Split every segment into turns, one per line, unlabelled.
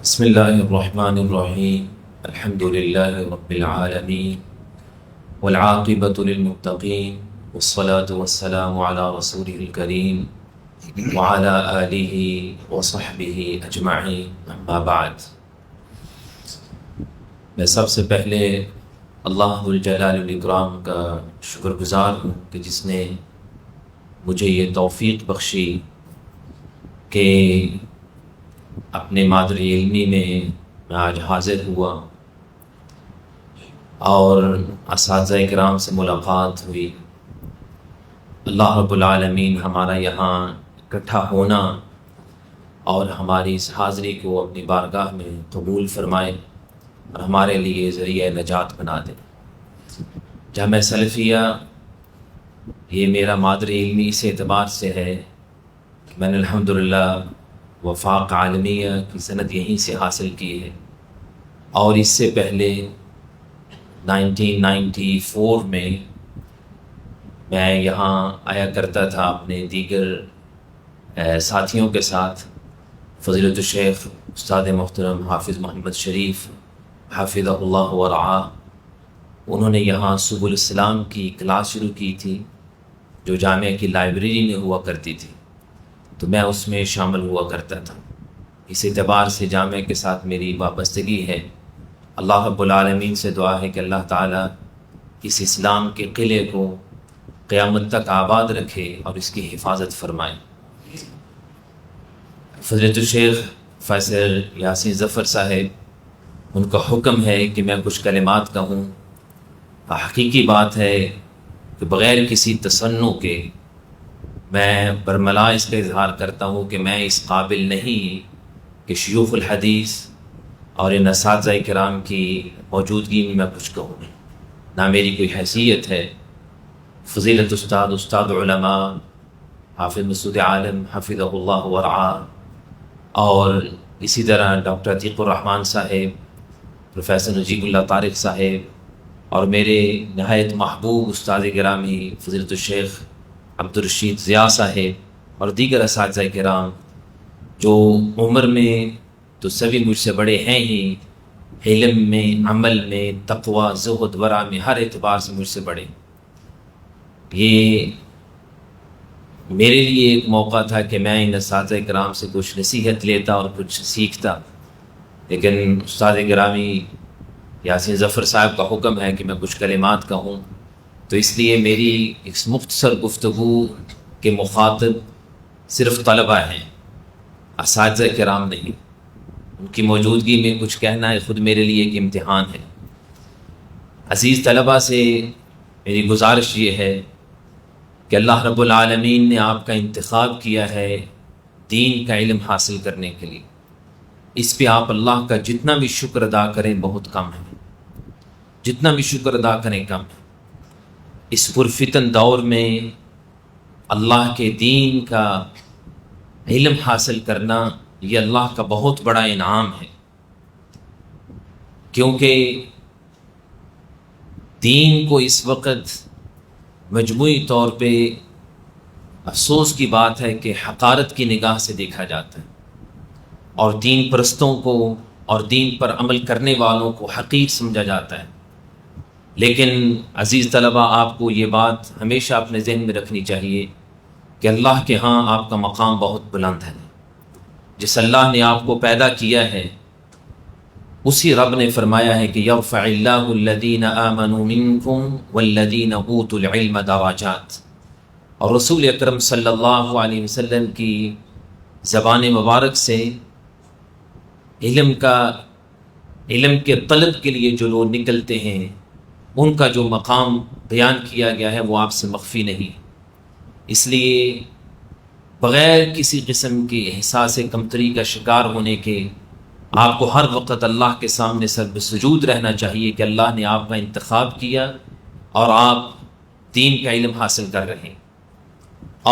بسم الله الرحمن الرحيم. الحمد لله رب العالمين والعاقبة للمتقين والصلاة والسلام على رسوله الكريم وعلى آله وصحبه أجمعين. أما بعد، میں سب سے پہلے اللہ الجلال والاکرام کا شکر گزار ہوں کہ جس نے مجھے یہ توفیق بخشی کہ اپنے مادری علمی میں آج حاضر ہوا اور اساتذہ کرام سے ملاقات ہوئی۔ اللہ رب العالمین ہمارا یہاں اکٹھا ہونا اور ہماری اس حاضری کو اپنی بارگاہ میں قبول فرمائے اور ہمارے لیے ذریعہ نجات بنا دے۔ جامعہ سلفیہ یہ میرا مادری علمی اس اعتبار سے ہے کہ میں نے الحمدللہ وفاق عالمیہ کی سند یہیں سے حاصل کی ہے، اور اس سے پہلے 1994 میں میں یہاں آیا کرتا تھا اپنے دیگر ساتھیوں کے ساتھ۔ فضیلت الشیخ استاد محترم حافظ محمد شریف حافظہ اللہ ورعاہ، انہوں نے یہاں سبل السلام کی کلاس شروع کی تھی جو جامعہ کی لائبریری میں ہوا کرتی تھی، تو میں اس میں شامل ہوا کرتا تھا۔ اس اعتبار سے جامعہ کے ساتھ میری وابستگی ہے۔ اللہ رب العالمین سے دعا ہے کہ اللہ تعالیٰ اس اسلام کے قلعے کو قیامت تک آباد رکھے اور اس کی حفاظت فرمائے۔ فضیلت الشیخ فیصل یاسین ظفر صاحب، ان کا حکم ہے کہ میں کچھ کلمات کہوں۔ حقیقی بات ہے کہ بغیر کسی تصنع کے میں برملا اس کا اظہار کرتا ہوں کہ میں اس قابل نہیں کہ شیوخ الحدیث اور ان اساتذہ کرام کی موجودگی میں کچھ کہوں، نہ میری کوئی حیثیت ہے۔ فضیلت استاد علماء حافظ مسعود عالم حفظہ اللہ ورعاہ، اور اسی طرح ڈاکٹر عتیق الرحمن صاحب، پروفیسر نجیب اللہ طارق صاحب، اور میرے نہایت محبوب استاد گرامی فضیلت الشیخ عبدالرشید ضیاء صاحب اور دیگر اساتذہ کرام، جو عمر میں تو سبھی مجھ سے بڑے ہیں ہی، علم میں، عمل میں، تقوی، زہد، ورع میں ہر اعتبار سے مجھ سے بڑے۔ یہ میرے لیے ایک موقع تھا کہ میں ان اساتذہ کرام سے کچھ نصیحت لیتا اور کچھ سیکھتا، لیکن استاد گرامی یاسین ظفر صاحب کا حکم ہے کہ میں کچھ کلمات کہوں، تو اس لیے میری اس مختصر گفتگو کے مخاطب صرف طلبہ ہیں، اساتذہ کرام نہیں۔ ان کی موجودگی میں کچھ کہنا ہے خود میرے لیے ایک امتحان ہے۔ عزیز طلبہ سے میری گزارش یہ ہے کہ اللہ رب العالمین نے آپ کا انتخاب کیا ہے دین کا علم حاصل کرنے کے لیے۔ اس پہ آپ اللہ کا جتنا بھی شکر ادا کریں بہت کم ہے، جتنا بھی شکر ادا کریں کم ہے۔ اس پرفتن دور میں اللہ کے دین کا علم حاصل کرنا یہ اللہ کا بہت بڑا انعام ہے، کیونکہ دین کو اس وقت مجموعی طور پہ افسوس کی بات ہے کہ حقارت کی نگاہ سے دیکھا جاتا ہے، اور دین پرستوں کو اور دین پر عمل کرنے والوں کو حقیر سمجھا جاتا ہے۔ لیکن عزیز طلبہ، آپ کو یہ بات ہمیشہ اپنے ذہن میں رکھنی چاہیے کہ اللہ کے ہاں آپ کا مقام بہت بلند ہے۔ جس اللہ نے آپ کو پیدا کیا ہے اسی رب نے فرمایا ہے کہ یرفع اللہ الذین آمنوا منکم والذین اوتوا العلم درجات، اور رسول اکرم صلی اللہ علیہ وسلم کی زبان مبارک سے علم کے طلب کے لیے جو لوگ نکلتے ہیں ان کا جو مقام بیان کیا گیا ہے وہ آپ سے مخفی نہیں۔ اس لیے بغیر کسی قسم کی احساس کمتری کا شکار ہونے کے آپ کو ہر وقت اللہ کے سامنے سر بسجود رہنا چاہیے کہ اللہ نے آپ کا انتخاب کیا اور آپ دین کا علم حاصل کر رہے ہیں۔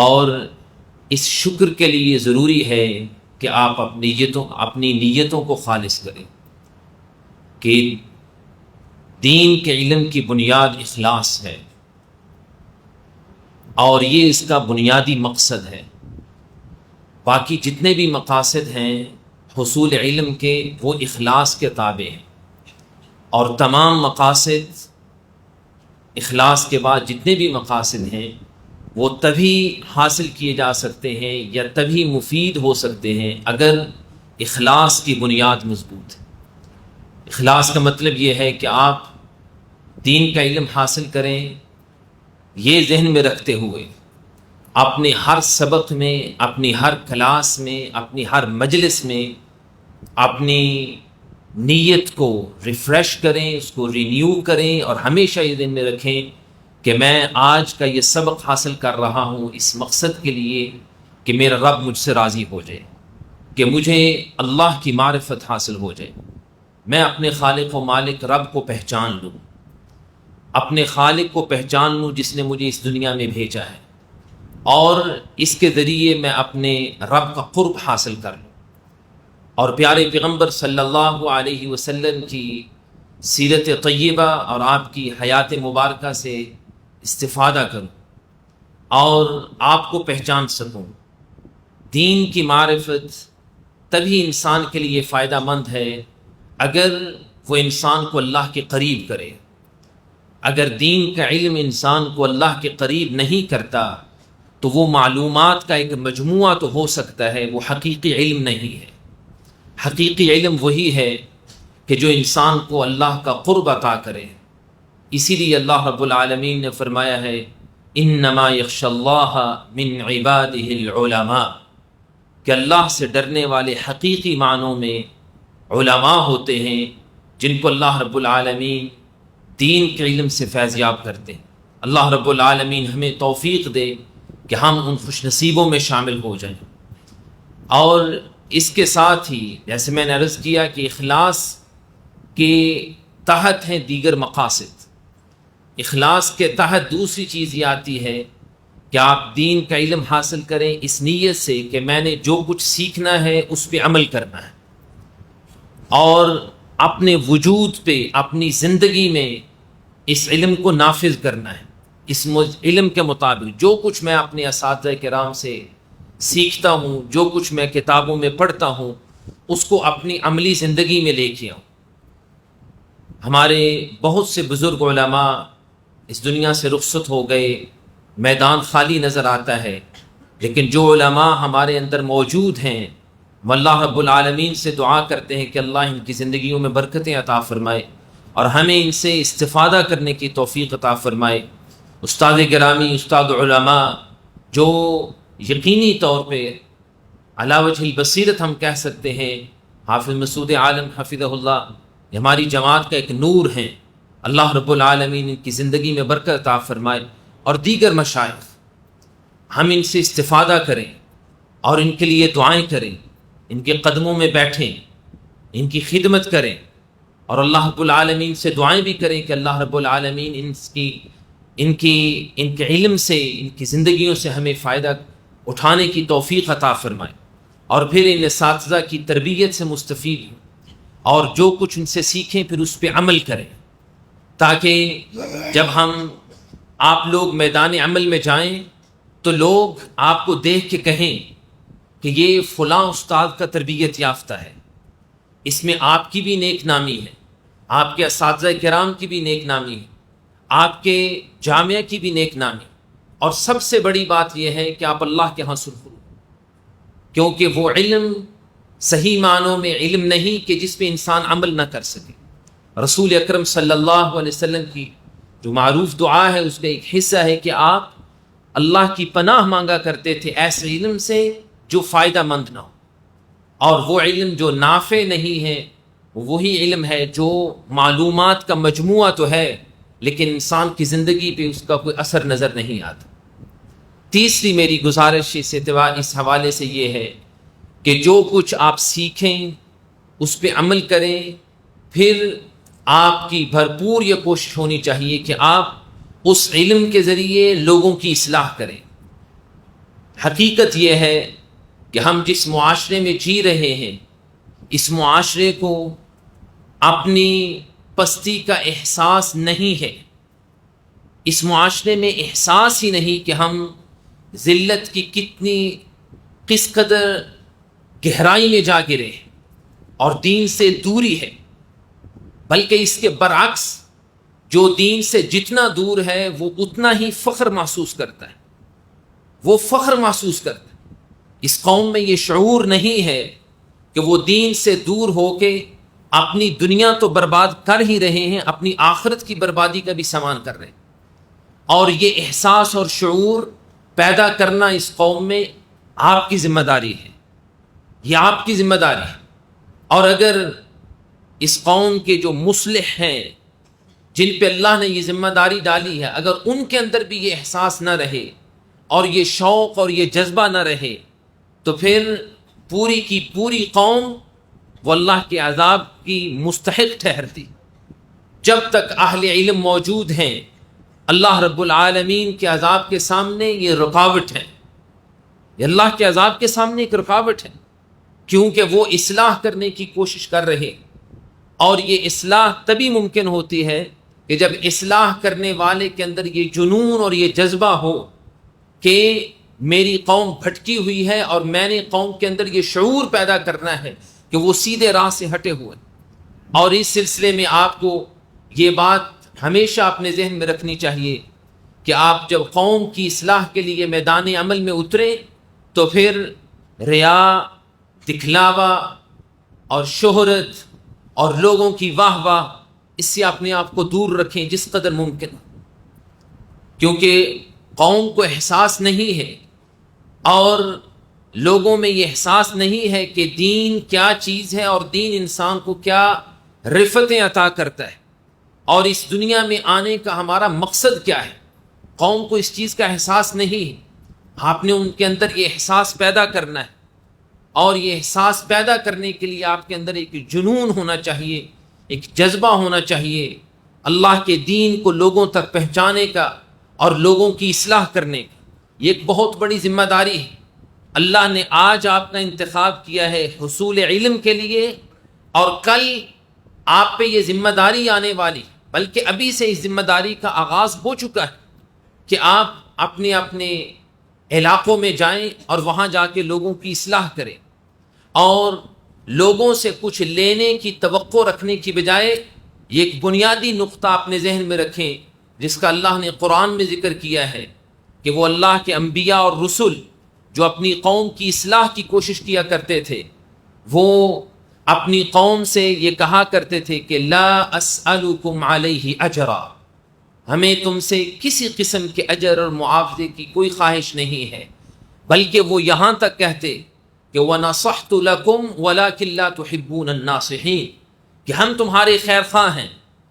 اور اس شکر کے لیے ضروری ہے کہ آپ اپنی نیتوں کو خالص کریں، کہ دین کے علم کی بنیاد اخلاص ہے، اور یہ اس کا بنیادی مقصد ہے۔ باقی جتنے بھی مقاصد ہیں حصول علم کے وہ اخلاص کے تابع ہیں، اور تمام مقاصد اخلاص کے بعد جتنے بھی مقاصد ہیں وہ تبھی حاصل کیے جا سکتے ہیں یا تبھی مفید ہو سکتے ہیں اگر اخلاص کی بنیاد مضبوط ہے۔ اخلاص کا مطلب یہ ہے کہ آپ دین کا علم حاصل کریں یہ ذہن میں رکھتے ہوئے اپنے ہر سبق میں، اپنی ہر کلاس میں، اپنی ہر مجلس میں اپنی نیت کو ریفریش کریں، اس کو رینیو کریں، اور ہمیشہ یہ ذہن میں رکھیں کہ میں آج کا یہ سبق حاصل کر رہا ہوں اس مقصد کے لیے کہ میرا رب مجھ سے راضی ہو جائے، کہ مجھے اللہ کی معرفت حاصل ہو جائے، میں اپنے خالق و مالک رب کو پہچان لوں، اپنے خالق کو پہچان لوں جس نے مجھے اس دنیا میں بھیجا ہے، اور اس کے ذریعے میں اپنے رب کا قرب حاصل کر لوں، اور پیارے پیغمبر صلی اللہ علیہ وسلم کی سیرت طیبہ اور آپ کی حیات مبارکہ سے استفادہ کروں اور آپ کو پہچان سکوں۔ دین کی معرفت تبھی انسان کے لیے فائدہ مند ہے اگر وہ انسان کو اللہ کے قریب کرے۔ اگر دین کا علم انسان کو اللہ کے قریب نہیں کرتا تو وہ معلومات کا ایک مجموعہ تو ہو سکتا ہے، وہ حقیقی علم نہیں ہے۔ حقیقی علم وہی ہے کہ جو انسان کو اللہ کا قرب عطا کرے۔ اسی لیے اللہ رب العالمین نے فرمایا ہے انما یخشی اللہ من عبادہ العلماء، کہ اللہ سے ڈرنے والے حقیقی معنوں میں علماء ہوتے ہیں جن کو اللہ رب العالمین دین کے علم سے فیضیاب کرتے ہیں۔ اللہ رب العالمین ہمیں توفیق دے کہ ہم ان خوش نصیبوں میں شامل ہو جائیں۔ اور اس کے ساتھ ہی جیسے میں نے عرض کیا کہ اخلاص کے تحت ہیں دیگر مقاصد، اخلاص کے تحت دوسری چیز یہ آتی ہے کہ آپ دین کا علم حاصل کریں اس نیت سے کہ میں نے جو کچھ سیکھنا ہے اس پہ عمل کرنا ہے، اور اپنے وجود پہ، اپنی زندگی میں اس علم کو نافذ کرنا ہے۔ اس علم کے مطابق جو کچھ میں اپنے اساتذہ کرام سے سیکھتا ہوں، جو کچھ میں کتابوں میں پڑھتا ہوں، اس کو اپنی عملی زندگی میں لے کے آؤں۔ ہمارے بہت سے بزرگ علماء اس دنیا سے رخصت ہو گئے، میدان خالی نظر آتا ہے، لیکن جو علماء ہمارے اندر موجود ہیں وہ اللہ رب العالمین سے دعا کرتے ہیں کہ اللہ ان کی زندگیوں میں برکتیں عطا فرمائے اور ہمیں ان سے استفادہ کرنے کی توفیق عطا فرمائے۔ استاد گرامی، استاد علماء جو یقینی طور پہ علی وجہ البصیرت ہم کہہ سکتے ہیں، حافظ مسعود عالم حفظہ اللہ یہ ہماری جماعت کا ایک نور ہیں، اللہ رب العالمین ان کی زندگی میں برکت عطا فرمائے، اور دیگر مشائخ، ہم ان سے استفادہ کریں اور ان کے لیے دعائیں کریں، ان کے قدموں میں بیٹھیں، ان کی خدمت کریں، اور اللہ رب العالمین سے دعائیں بھی کریں کہ اللہ رب العالمین ان کے علم سے، ان کی زندگیوں سے ہمیں فائدہ اٹھانے کی توفیق عطا فرمائے، اور پھر ان اساتذہ کی تربیت سے مستفید ہوں اور جو کچھ ان سے سیکھیں پھر اس پہ عمل کریں، تاکہ جب آپ لوگ میدان عمل میں جائیں تو لوگ آپ کو دیکھ کے کہیں کہ یہ فلاں استاد کا تربیت یافتہ ہے، اس میں آپ کی بھی نیک نامی ہے، آپ کے اساتذہ کرام کی بھی نیک نامی ہے، آپ کے جامعہ کی بھی نیک نامی، اور سب سے بڑی بات یہ ہے کہ آپ اللہ کے ہاں سرخرو، کیونکہ وہ علم صحیح معنوں میں علم نہیں کہ جس پہ انسان عمل نہ کر سکے۔ رسول اکرم صلی اللہ علیہ وسلم کی جو معروف دعا ہے اس کا ایک حصہ ہے کہ آپ اللہ کی پناہ مانگا کرتے تھے ایسے علم سے جو فائدہ مند نہ ہو، اور وہ علم جو نافع نہیں ہے وہی علم ہے جو معلومات کا مجموعہ تو ہے لیکن انسان کی زندگی پہ اس کا کوئی اثر نظر نہیں آتا۔ تیسری میری گزارش اس حوالے سے یہ ہے کہ جو کچھ آپ سیکھیں اس پہ عمل کریں، پھر آپ کی بھرپور یہ کوشش ہونی چاہیے کہ آپ اس علم کے ذریعے لوگوں کی اصلاح کریں۔ حقیقت یہ ہے کہ ہم جس معاشرے میں جی رہے ہیں اس معاشرے کو اپنی پستی کا احساس نہیں ہے، اس معاشرے میں احساس ہی نہیں کہ ہم ذلت کی کس قدر گہرائی میں جا گرے ہیں۔ اور دین سے دوری ہے، بلکہ اس کے برعکس جو دین سے جتنا دور ہے وہ اتنا ہی فخر محسوس کرتا ہے، وہ فخر محسوس کرتا ہے۔ اس قوم میں یہ شعور نہیں ہے کہ وہ دین سے دور ہو کے اپنی دنیا تو برباد کر ہی رہے ہیں، اپنی آخرت کی بربادی کا بھی سامان کر رہے ہیں۔ اور یہ احساس اور شعور پیدا کرنا اس قوم میں آپ کی ذمہ داری ہے، یہ آپ کی ذمہ داری ہے۔ اور اگر اس قوم کے جو مصلح ہیں، جن پہ اللہ نے یہ ذمہ داری ڈالی ہے، اگر ان کے اندر بھی یہ احساس نہ رہے اور یہ شوق اور یہ جذبہ نہ رہے، تو پھر پوری کی پوری قوم وہ اللہ کے عذاب کی مستحق ٹھہرتی۔ جب تک اہل علم موجود ہیں، اللہ رب العالمین کے عذاب کے سامنے یہ رکاوٹ ہے، یہ اللہ کے عذاب کے سامنے ایک رکاوٹ ہے، کیونکہ وہ اصلاح کرنے کی کوشش کر رہے، اور یہ اصلاح تبھی ممکن ہوتی ہے کہ جب اصلاح کرنے والے کے اندر یہ جنون اور یہ جذبہ ہو کہ میری قوم بھٹکی ہوئی ہے اور میں نے قوم کے اندر یہ شعور پیدا کرنا ہے کہ وہ سیدھے راہ سے ہٹے ہوئے۔ اور اس سلسلے میں آپ کو یہ بات ہمیشہ اپنے ذہن میں رکھنی چاہیے کہ آپ جب قوم کی اصلاح کے لیے میدان عمل میں اتریں تو پھر ریا، دکھلاوا اور شہرت اور لوگوں کی واہ واہ، اس سے اپنے آپ کو دور رکھیں جس قدر ممکن، کیونکہ قوم کو احساس نہیں ہے اور لوگوں میں یہ احساس نہیں ہے کہ دین کیا چیز ہے اور دین انسان کو کیا رفتیں عطا کرتا ہے اور اس دنیا میں آنے کا ہمارا مقصد کیا ہے۔ قوم کو اس چیز کا احساس نہیں ہے، آپ نے ان کے اندر یہ احساس پیدا کرنا ہے، اور یہ احساس پیدا کرنے کے لیے آپ کے اندر ایک جنون ہونا چاہیے، ایک جذبہ ہونا چاہیے اللہ کے دین کو لوگوں تک پہنچانے کا اور لوگوں کی اصلاح کرنے کا۔ یہ ایک بہت بڑی ذمہ داری ہے۔ اللہ نے آج آپ کا انتخاب کیا ہے حصول علم کے لیے، اور کل آپ پہ یہ ذمہ داری آنے والی، بلکہ ابھی سے اس ذمہ داری کا آغاز ہو چکا ہے کہ آپ اپنے اپنے علاقوں میں جائیں اور وہاں جا کے لوگوں کی اصلاح کریں، اور لوگوں سے کچھ لینے کی توقع رکھنے کی بجائے یہ ایک بنیادی نقطہ اپنے ذہن میں رکھیں جس کا اللہ نے قرآن میں ذکر کیا ہے کہ وہ اللہ کے انبیاء اور رسل جو اپنی قوم کی اصلاح کی کوشش کیا کرتے تھے، وہ اپنی قوم سے یہ کہا کرتے تھے کہ لا اسألکم علیہ اجرا، ہمیں تم سے کسی قسم کے اجر اور معاوضے کی کوئی خواہش نہیں ہے، بلکہ وہ یہاں تک کہتے کہ وَنَصَحْتُ لَكُمْ وَلَكِنْ لَا تُحِبُّونَ النَّاصِحِينَ، کہ ہم تمہارے خیر خواہ ہیں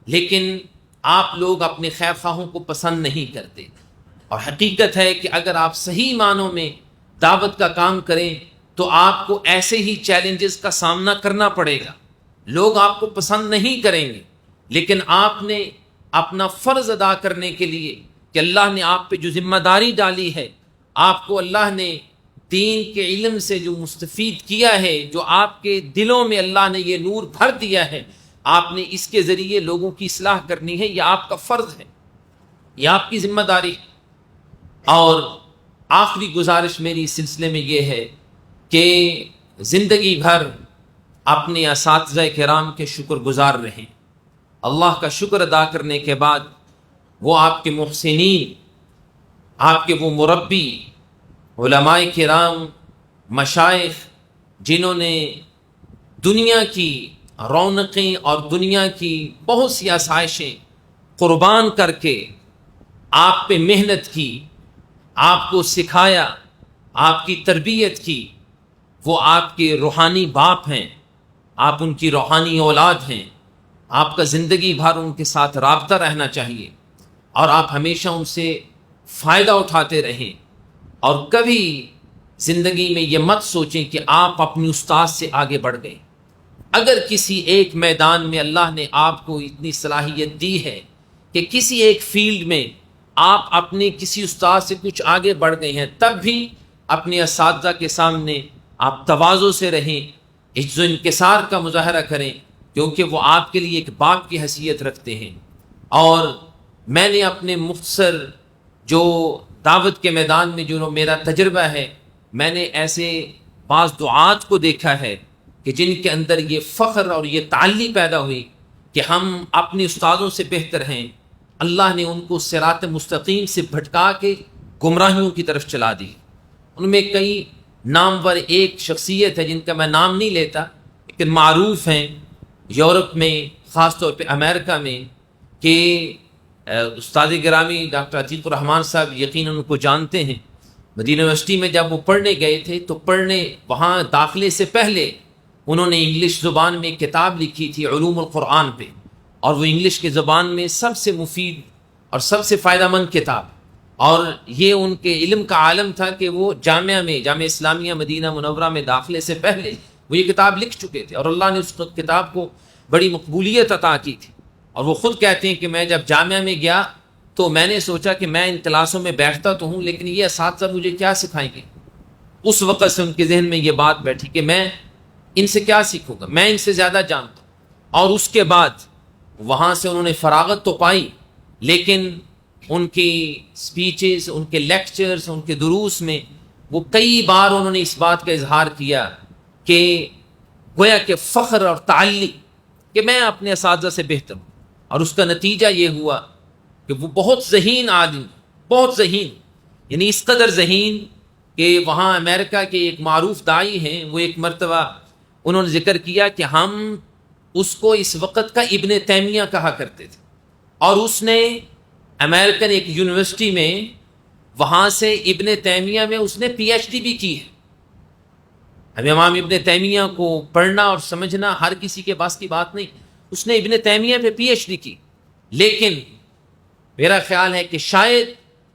لیکن آپ لوگ اپنے خیر خواہوں کو پسند نہیں کرتے۔ اور حقیقت ہے کہ اگر آپ صحیح معنوں میں دعوت کا کام کریں تو آپ کو ایسے ہی چیلنجز کا سامنا کرنا پڑے گا، لوگ آپ کو پسند نہیں کریں گے، لیکن آپ نے اپنا فرض ادا کرنے کے لیے کہ اللہ نے آپ پہ جو ذمہ داری ڈالی ہے، آپ کو اللہ نے دین کے علم سے جو مستفید کیا ہے، جو آپ کے دلوں میں اللہ نے یہ نور بھر دیا ہے، آپ نے اس کے ذریعے لوگوں کی اصلاح کرنی ہے، یہ آپ کا فرض ہے، یہ آپ کی ذمہ داری ہے۔ اور آخری گزارش میری اس سلسلے میں یہ ہے کہ زندگی بھر اپنے اساتذہ کرام کے شکر گزار رہیں۔ اللہ کا شکر ادا کرنے کے بعد وہ آپ کے محسنین، آپ کے وہ مربی، علماء کرام، مشائخ، جنہوں نے دنیا کی رونقیں اور دنیا کی بہت سی آسائشیں قربان کر کے آپ پہ محنت کی، آپ کو سکھایا، آپ کی تربیت کی، وہ آپ کے روحانی باپ ہیں، آپ ان کی روحانی اولاد ہیں، آپ کا زندگی بھر ان کے ساتھ رابطہ رہنا چاہیے اور آپ ہمیشہ ان سے فائدہ اٹھاتے رہیں، اور کبھی زندگی میں یہ مت سوچیں کہ آپ اپنی استاد سے آگے بڑھ گئے۔ اگر کسی ایک میدان میں اللہ نے آپ کو اتنی صلاحیت دی ہے کہ کسی ایک فیلڈ میں آپ اپنے کسی استاد سے کچھ آگے بڑھ گئے ہیں، تب بھی اپنے اساتذہ کے سامنے آپ تواضع سے رہیں، عجز و انکسار کا مظاہرہ کریں، کیونکہ وہ آپ کے لیے ایک باپ کی حیثیت رکھتے ہیں۔ اور میں نے اپنے مختصر جو دعوت کے میدان میں جو میرا تجربہ ہے، میں نے ایسے بعض دعات کو دیکھا ہے کہ جن کے اندر یہ فخر اور یہ تعلی پیدا ہوئی کہ ہم اپنے استادوں سے بہتر ہیں، اللہ نے ان کو صراط مستقیم سے بھٹکا کے گمراہیوں کی طرف چلا دی۔ ان میں کئی نامور ایک شخصیت ہے جن کا میں نام نہیں لیتا لیکن معروف ہیں یورپ میں، خاص طور پہ امریکہ میں، کہ استاد گرامی ڈاکٹر عتیق الرحمان صاحب یقیناً ان کو جانتے ہیں۔ مدینہ یونیورسٹی میں جب وہ پڑھنے گئے تھے تو وہاں داخلے سے پہلے انہوں نے انگلش زبان میں کتاب لکھی تھی علوم القرآن پہ، اور وہ انگلش کی زبان میں سب سے مفید اور سب سے فائدہ مند کتاب، اور یہ ان کے علم کا عالم تھا کہ وہ جامعہ اسلامیہ مدینہ منورہ میں داخلے سے پہلے وہ یہ کتاب لکھ چکے تھے، اور اللہ نے اس کتاب کو بڑی مقبولیت عطا کی تھی۔ اور وہ خود کہتے ہیں کہ میں جب جامعہ میں گیا تو میں نے سوچا کہ میں ان کلاسوں میں بیٹھتا تو ہوں لیکن یہ اساتذہ مجھے کیا سکھائیں گے۔ اس وقت سے ان کے ذہن میں یہ بات بیٹھی کہ میں ان سے کیا سیکھوں گا، میں ان سے زیادہ جانتا ہوں۔ اور اس کے بعد وہاں سے انہوں نے فراغت تو پائی، لیکن ان کی سپیچز، ان کے لیکچرز، ان کے دروس میں وہ کئی بار انہوں نے اس بات کا اظہار کیا کہ گویا کہ فخر اور تعلی کہ میں اپنے اساتذہ سے بہتر ہوں، اور اس کا نتیجہ یہ ہوا کہ وہ بہت ذہین آدمی، بہت ذہین، یعنی اس قدر ذہین کہ وہاں امریکہ کے ایک معروف داعی ہیں، وہ ایک مرتبہ انہوں نے ذکر کیا کہ ہم اس کو اس وقت کا ابن تیمیہ کہا کرتے تھے، اور اس نے امریکن ایک یونیورسٹی میں وہاں سے ابن تیمیہ میں اس نے پی ایچ ڈی بھی کی ہے۔ اب امام ابن تیمیہ کو پڑھنا اور سمجھنا ہر کسی کے پاس کی بات نہیں، اس نے ابن تیمیہ پہ پی ایچ ڈی کی، لیکن میرا خیال ہے کہ شاید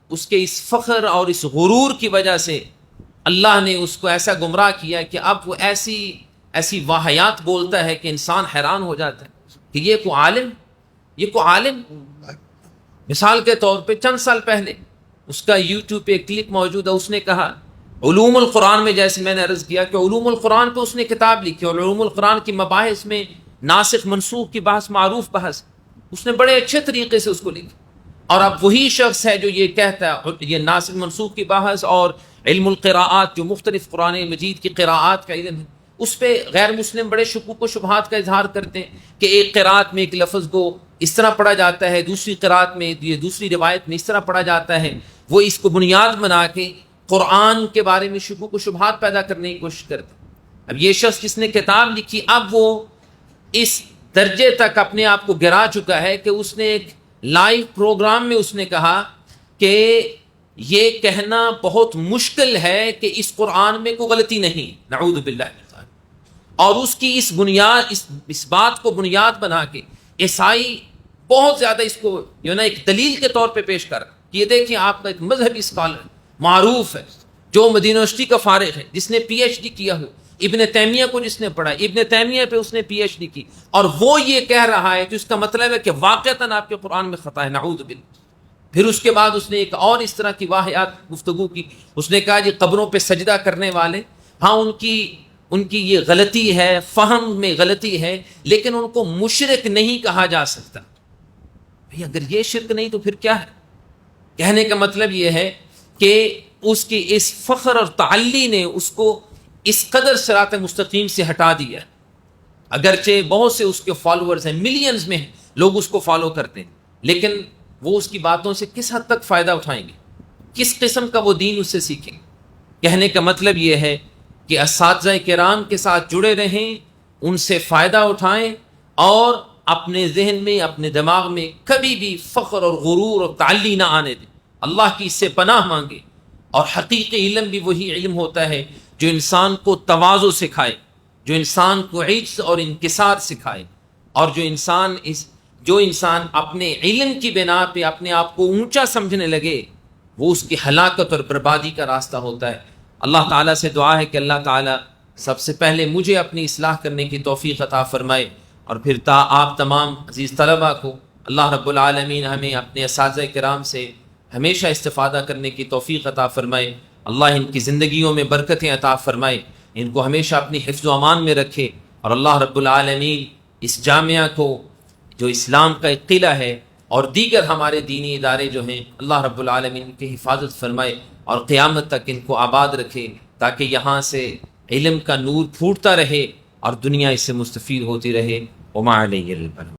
اس کے اس فخر اور اس غرور کی وجہ سے اللہ نے اس کو ایسا گمراہ کیا کہ اب وہ ایسی واہیات بولتا ہے کہ انسان حیران ہو جاتا ہے کہ یہ کو عالم۔ مثال کے طور پہ چند سال پہلے اس کا یوٹیوب پہ ایک کلپ موجود ہے، اس نے کہا علوم القرآن میں، جیسے میں نے عرض کیا کہ علوم القرآن پہ اس نے کتاب لکھی، اور علوم القرآن کی مباحث میں ناسخ منسوخ کی بحث معروف بحث، اس نے بڑے اچھے طریقے سے اس کو لکھی۔ اور اب وہی شخص ہے جو یہ کہتا ہے یہ ناسخ منسوخ کی بحث اور علم القراءات جو مختلف قرآن مجید کی قراءات کا علم ہے، اس پہ غیر مسلم بڑے شکوک و شبہات کا اظہار کرتے ہیں کہ ایک قراءت میں ایک لفظ کو اس طرح پڑھا جاتا ہے، دوسری قراءت میں یہ دوسری روایت میں اس طرح پڑھا جاتا ہے۔ وہ اس کو بنیاد بنا کے قرآن کے بارے میں شکوک و شبہات پیدا کرنے کی کوشش کرتے ہیں۔ اب یہ شخص جس نے کتاب لکھی، اب وہ اس درجے تک اپنے آپ کو گرا چکا ہے کہ اس نے ایک لائیو پروگرام میں اس نے کہا کہ یہ کہنا بہت مشکل ہے کہ اس قرآن میں کوئی غلطی نہیں، نعوذ باللہ من ذالک۔ اور اس کی اس بات کو بنیاد بنا کے عیسائی بہت زیادہ اس کو ایک دلیل کے طور پہ پیش کر کہ یہ دیکھیں آپ کا ایک مذہبی اسکالر معروف ہے جو مدینہ یونیورسٹی کا فارغ ہے، جس نے پی ایچ ڈی کیا ہو، ابن تیمیہ کو جس نے پڑھا، ابن تیمیہ پہ اس نے پی ایچ ڈی کی، اور وہ یہ کہہ رہا ہے کہ اس کا مطلب ہے کہ واقعتاً آپ کے قرآن میں خطا ہے، نعوذ باللہ۔ پھر اس کے بعد اس نے ایک اور اس طرح کی واہیات گفتگو کی، اس نے کہا جی قبروں پہ سجدہ کرنے والے، ہاں ان کی یہ غلطی ہے، فہم میں غلطی ہے، لیکن ان کو مشرک نہیں کہا جا سکتا۔ بھئی اگر یہ شرک نہیں تو پھر کیا ہے؟ کہنے کا مطلب یہ ہے کہ اس کی اس فخر اور تعلی نے اس کو اس قدر صراط مستقیم سے ہٹا دیا، اگرچہ بہت سے اس کے فالوورز ہیں، ملینز میں لوگ اس کو فالو کرتے ہیں، لیکن وہ اس کی باتوں سے کس حد تک فائدہ اٹھائیں گے، کس قسم کا وہ دین اس سے سیکھیں گے۔ کہنے کا مطلب یہ ہے کہ اساتذہ کرام کے ساتھ جڑے رہیں، ان سے فائدہ اٹھائیں، اور اپنے ذہن میں، اپنے دماغ میں کبھی بھی فخر اور غرور اور تعلی نہ آنے دیں، اللہ کی اس سے پناہ مانگے۔ اور حقیقی علم بھی وہی علم ہوتا ہے جو انسان کو تواضع سکھائے، جو انسان کو عجز اور انکسار سکھائے، اور جو انسان اپنے علم کی بنا پہ اپنے آپ کو اونچا سمجھنے لگے، وہ اس کی ہلاکت اور بربادی کا راستہ ہوتا ہے۔ اللہ تعالیٰ سے دعا ہے کہ اللہ تعالیٰ سب سے پہلے مجھے اپنی اصلاح کرنے کی توفیق عطا فرمائے، اور پھر آپ تمام عزیز طلباء کو اللہ رب العالمین ہمیں اپنے اساتذہ کرام سے ہمیشہ استفادہ کرنے کی توفیق عطا فرمائے۔ اللہ ان کی زندگیوں میں برکتیں عطا فرمائے، ان کو ہمیشہ اپنی حفظ و امان میں رکھے، اور اللہ رب العالمین اس جامعہ کو جو اسلام کا ایک قلعہ ہے اور دیگر ہمارے دینی ادارے جو ہیں، اللہ رب العالمین کی حفاظت فرمائے اور قیامت تک ان کو آباد رکھے، تاکہ یہاں سے علم کا نور پھوٹتا رہے اور دنیا اس سے مستفید ہوتی رہے۔ وما علیہ البلاغ۔